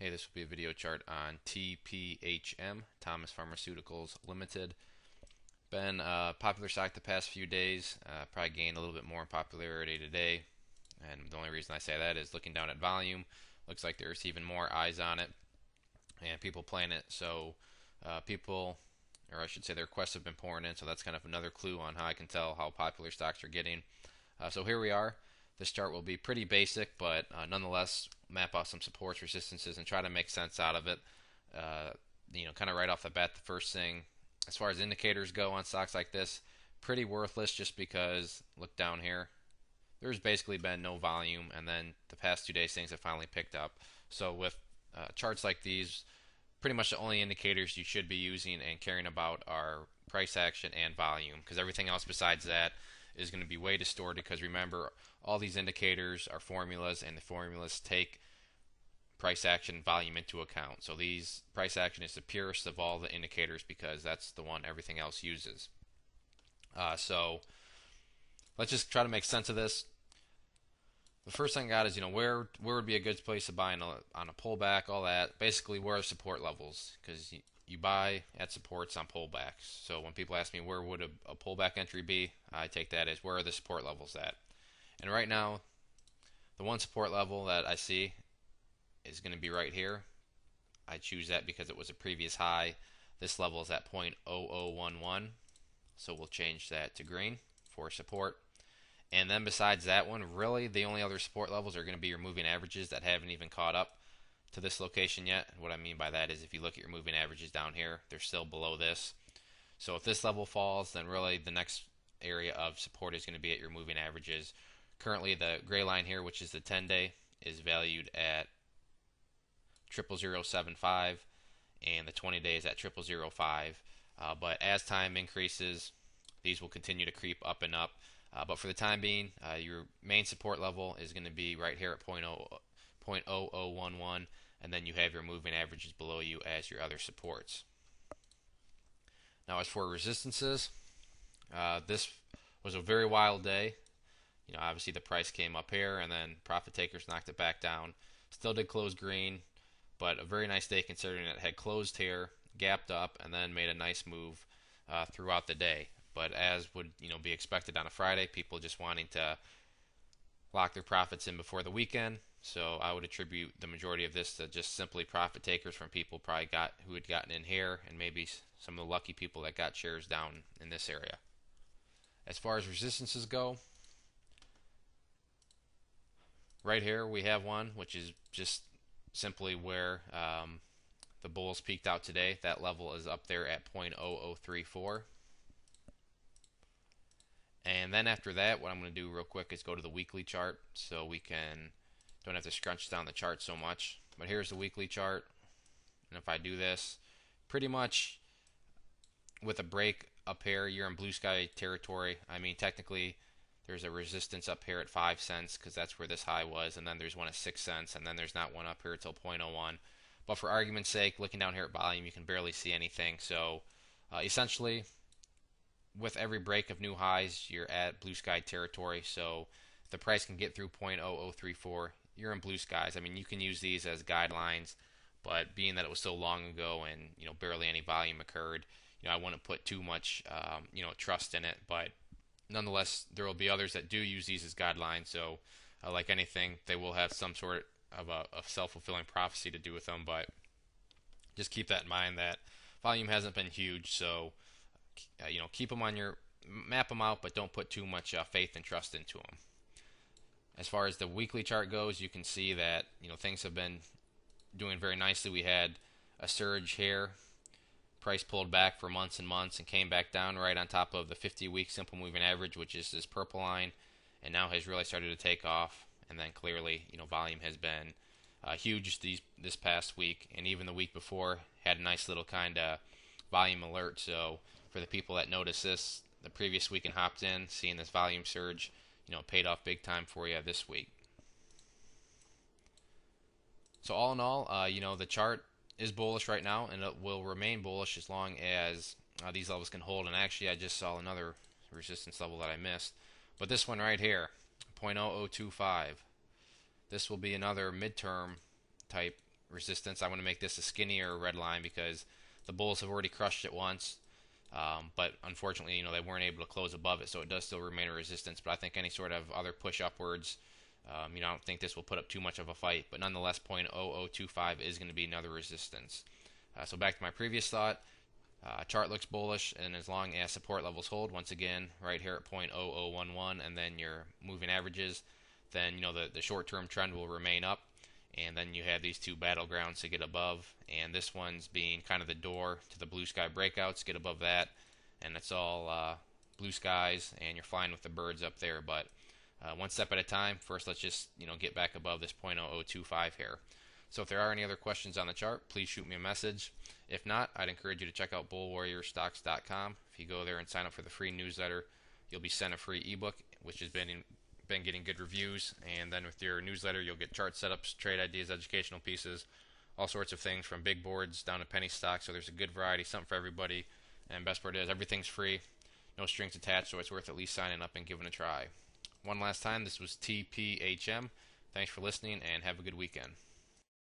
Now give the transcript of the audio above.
Hey, this will be a video chart on TPHM, Thomas Pharmaceuticals Limited. Been a popular stock the past few days, probably gained a little bit more in popularity today. And the only reason I say that is looking down at volume, looks like there's even more eyes on it and people playing it. So people, or I should say their requests have been pouring in, so that's kind of another clue on how I can tell how popular stocks are getting. So here we are. This chart will be pretty basic, but nonetheless map out some supports, resistances, and try to make sense out of it. Uh, kind of right off the bat, the first thing, as far as indicators go on stocks like this, pretty worthless just because, look down here, there's basically been no volume, and then the past 2 days things have finally picked up. So with charts like these, pretty much the only indicators you should be using and caring about are price action and volume, because everything else besides that is going to be way distorted, because remember, all these indicators are formulas, and the formulas take price action and volume into account. So these price action is the purest of all the indicators because that's the one everything else uses. So let's just try to make sense of this. The first thing I got is, where would be a good place to buy on a pullback, all that. Basically, where are support levels? Because you buy at supports on pullbacks. So when people ask me where would a pullback entry be, I take that as where are the support levels at. And right now, the one support level that I see is going to be right here. I choose that because it was a previous high. This level is at 0.0011, so we'll change that to green for support. And then besides that one, really the only other support levels are going to be your moving averages that haven't even caught up to this location yet. And what I mean by that is if you look at your moving averages down here, they're still below this. So if this level falls, then really the next area of support is going to be at your moving averages. Currently the gray line here, which is the 10-day, is valued at 0.0075, and the 20-day is at 0.005. But as time increases, these will continue to creep up and up. But for the time being, your main support level is going to be right here at 0.0011, and then you have your moving averages below you as your other supports. Now, as for resistances, this was a very wild day. Obviously the price came up here, and then profit takers knocked it back down. Still did close green, but a very nice day considering it had closed here, gapped up, and then made a nice move throughout the day. But as would be expected on a Friday, people just wanting to lock their profits in before the weekend. So I would attribute the majority of this to just simply profit takers from people who had gotten in here, and maybe some of the lucky people that got shares down in this area. As far as resistances go, right here we have one, which is just simply where the bulls peaked out today. That level is up there at 0.0034. And then after that, what I'm going to do real quick is go to the weekly chart so we don't have to scrunch down the chart so much. But here's the weekly chart, and if I do this, pretty much with a break up here, you're in blue sky territory. I mean, technically, there's a resistance up here at 5 cents because that's where this high was, and then there's one at 6 cents, and then there's not one up here until 0.01. But for argument's sake, looking down here at volume, you can barely see anything. So essentially, with every break of new highs, you're at blue sky territory. So if the price can get through 0.0034, you're in blue skies. I mean, you can use these as guidelines, but being that it was so long ago and barely any volume occurred, I wouldn't put too much trust in it. But nonetheless, there will be others that do use these as guidelines. So like anything, they will have some sort of a self-fulfilling prophecy to do with them. But just keep that in mind that volume hasn't been huge. So keep them on map them out, but don't put too much faith and trust into them. As far as the weekly chart goes, you can see that things have been doing very nicely. We had a surge here. Price pulled back for months and months and came back down right on top of the 50-week simple moving average, which is this purple line, and now has really started to take off. And then clearly, volume has been huge this past week, and even the week before had a nice little kind of volume alert. So for the people that noticed this the previous week and hopped in, seeing this volume surge, paid off big time for you this week. So all in all, the chart is bullish right now, and it will remain bullish as long as these levels can hold. And actually, I just saw another resistance level that I missed, but this one right here, 0.0025. This will be another midterm type resistance. I want to make this a skinnier red line because the bulls have already crushed it once. But unfortunately, they weren't able to close above it, so it does still remain a resistance. But I think any sort of other push upwards, I don't think this will put up too much of a fight. But nonetheless, 0.0025 is going to be another resistance. So back to my previous thought, chart looks bullish, and as long as support levels hold, once again, right here at 0.0011, and then your moving averages, then the short-term trend will remain up. And then you have these two battlegrounds to get above, and this one's being kind of the door to the blue sky breakouts. Get above that, and it's all blue skies, and you're flying with the birds up there. But one step at a time. First, let's just get back above this 0.0025 here. So if there are any other questions on the chart, please shoot me a message. If not, I'd encourage you to check out bullwarriorstocks.com. If you go there and sign up for the free newsletter, you'll be sent a free ebook, which has been getting good reviews. And then with your newsletter, you'll get chart setups, trade ideas, educational pieces, all sorts of things from big boards down to penny stocks. So there's a good variety, something for everybody. And best part is everything's free, no strings attached, so it's worth at least signing up and giving it a try. One last time, this was TPHM. Thanks for listening, and have a good weekend.